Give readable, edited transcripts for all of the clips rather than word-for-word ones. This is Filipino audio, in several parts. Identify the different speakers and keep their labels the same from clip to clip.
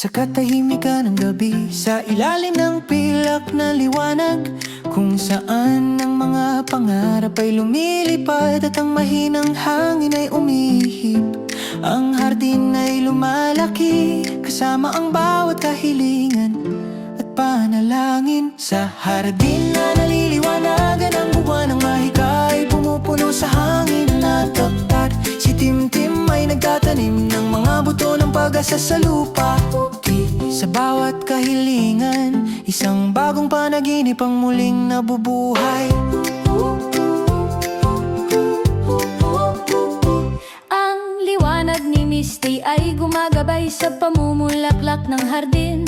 Speaker 1: Sa katahimikan ng gabi, sa ilalim ng pilak na liwanag, kung saan ang mga pangarap ay lumilipad at ang mahinang hangin ay umihip. Ang hardin ay lumalaki, kasama ang bawat kahilingan at panalangin. Sa hardin na naliliwanagan, ang buwan ng mahika ay pumupuno sa hangin na tapat. Si Timtim ay nagtatanim ng mga buto ng pag-asa sa lupa. Sa bawat kahilingan, isang bagong panaginip ang muling nabubuhay.
Speaker 2: Ang liwanag ni Misty ay gumagabay sa pamumulaklak ng hardin.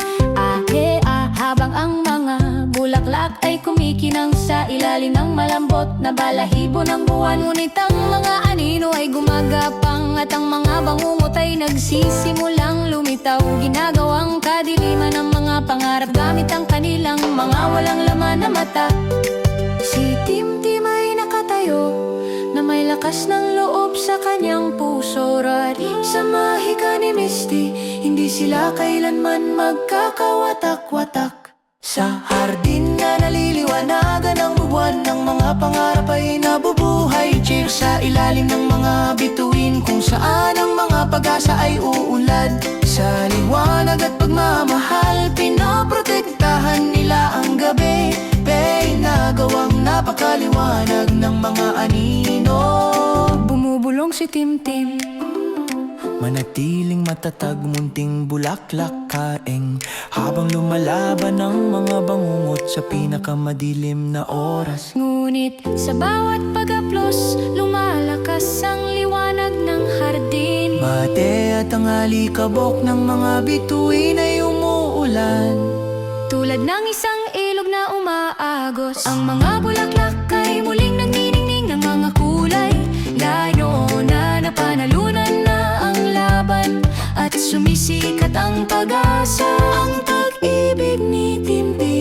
Speaker 2: Habang ang mga bulaklak ay kumikinang sa ilalim ng malambot na balahibo ng buwan. Ngunit ang mga anino ay gumagapang at ang mga bangungot ay nagsisimulang lumitaw. Ginagawang kadiliman ng mga pangarap gamit ang kanilang mga walang laman na mata. Si Timtim ay nakatayo na may lakas ng loob sa kanyang puso. Sa mahika ni Misty, hindi sila kailanman magkakawatak-watak. Sa hardin na naliliwanagan ang buwan ng mga pangarap ay nabubuhay. Cheers sa ilalim ng mga bituin, kung saan ang mga pag-asa ay uunlad. Sa liwanag at pagmamahal, pinoprotektahan nila ang gabi. Nagawang napakaliwanag ng mga anino. Bumubulong si Timtim,
Speaker 1: manatiling matatag, munting bulaklak kaeng, habang lumalaban ang mga bangungot sa pinakamadilim na oras.
Speaker 2: Ngunit sa bawat pag-aplos, lumalakas ang liwanag ng hardin.
Speaker 1: Bate at ang alikabok ng mga bituin ay umuulan.
Speaker 2: Tulad ng isang ilog na umaagos, ang mga bulaklak ay muling nagniningning ng mga kulay. Layo na napanalunan na ang laban at sumisikat ang pag-asa. Ang pag-ibig ni Timtim